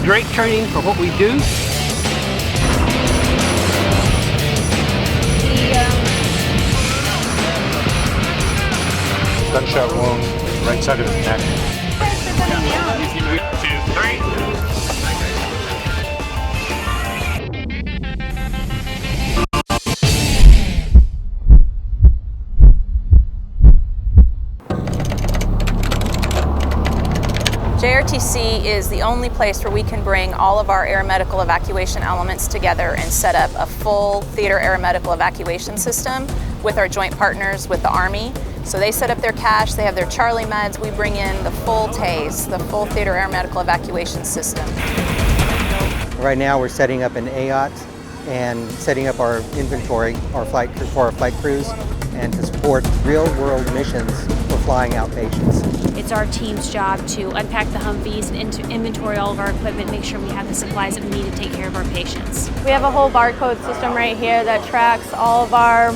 great training for what we do. Gunshot wound, right side of his neck. 2, 3. JRTC is the only place where we can bring all of our aeromedical evacuation elements together and set up a full theater aeromedical evacuation system with our joint partners with the Army. So they set up their cache, they have their Charlie meds, we bring in the full TASE, the full theater aeromedical evacuation system. Right now we're setting up an AOT and setting up our inventory for our flight crews and to support real-world missions for flying out patients. It's our team's job to unpack the Humvees and to inventory all of our equipment, make sure we have the supplies that we need to take care of our patients. We have a whole barcode system right here that tracks all of our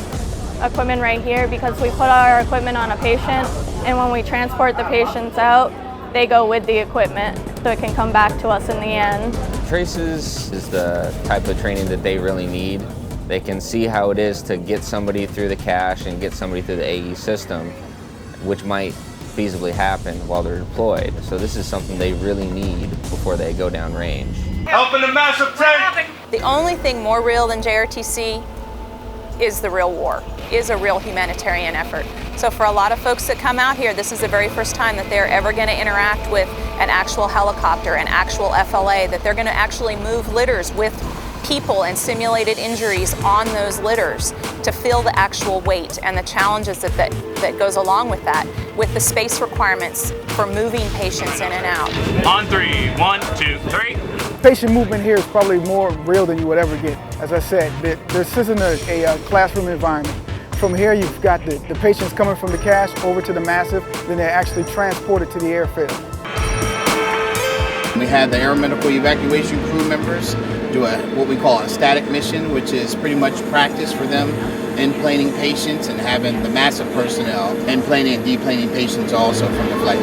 equipment right here because we put our equipment on a patient, and when we transport the patients out, they go with the equipment so it can come back to us in the end. Traces is the type of training that they really need. They can see how it is to get somebody through the cache and get somebody through the AE system, which might feasibly happen while they're deployed. So this is something they really need before they go down range. Open the massive tank! The only thing more real than JRTC is the real war, is a real humanitarian effort. So for a lot of folks that come out here, this is the very first time that they're ever going to interact with an actual helicopter, an actual FLA, that they're going to actually move litters with people and simulated injuries on those litters to feel the actual weight and the challenges that goes along with that, with the space requirements for moving patients in and out. On 3, 1, 2, 3. Patient movement here is probably more real than you would ever get. As I said, this isn't a classroom environment. From here, you've got the patients coming from the cache over to the massive, then they're actually transported to the airfield. We had the aeromedical evacuation crew members do what we call a static mission, which is pretty much practice for them in planing patients and having the massive personnel and planing and deplaning patients also from the flight.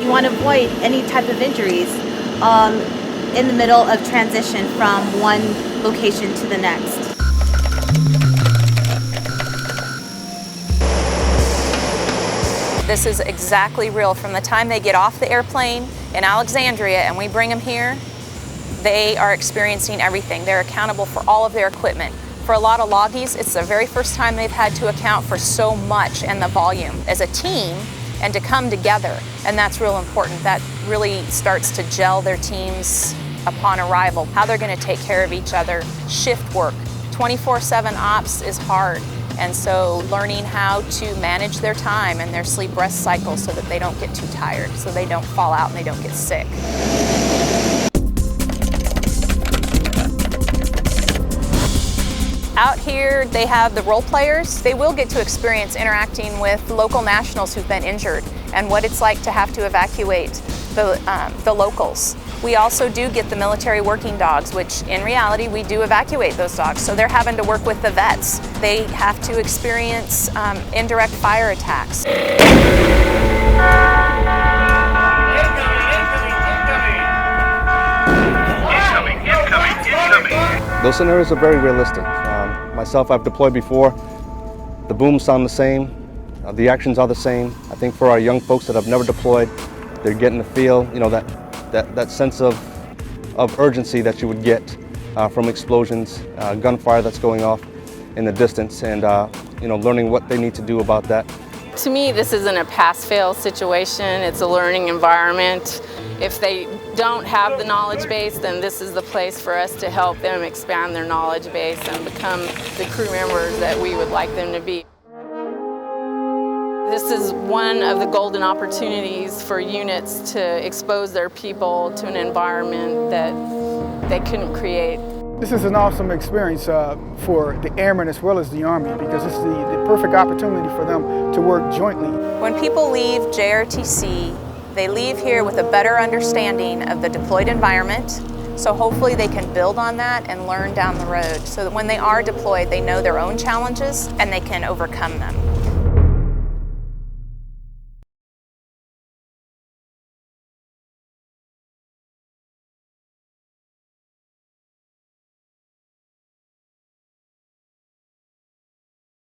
You want to avoid any type of injuries in the middle of transition from one location to the next. This is exactly real. From the time they get off the airplane in Alexandria and we bring them here, they are experiencing everything. They're accountable for all of their equipment. For a lot of loggies, it's the very first time they've had to account for so much and the volume as a team and to come together. And that's real important. That really starts to gel their teams upon arrival, how they're going to take care of each other. Shift work, 24/7 ops is hard. And so learning how to manage their time and their sleep rest cycle so that they don't get too tired, so they don't fall out and they don't get sick. Out here, they have the role players. They will get to experience interacting with local nationals who've been injured and what it's like to have to evacuate the locals. We also do get the military working dogs, which in reality, we do evacuate those dogs. So they're having to work with the vets. They have to experience indirect fire attacks. Incoming. Those scenarios are very realistic. Myself, I've deployed before. The booms sound the same. The actions are the same. I think for our young folks that have never deployed, they're getting the feel, that sense of urgency that you would get from explosions, gunfire that's going off in the distance, and learning what they need to do about that. To me, this isn't a pass-fail situation. It's a learning environment. If they don't have the knowledge base, then this is the place for us to help them expand their knowledge base and become the crew members that we would like them to be. This is one of the golden opportunities for units to expose their people to an environment that they couldn't create. This is an awesome experience for the airmen as well as the Army, because it's the perfect opportunity for them to work jointly. When people leave JRTC, they leave here with a better understanding of the deployed environment, so hopefully they can build on that and learn down the road so that when they are deployed, they know their own challenges and they can overcome them.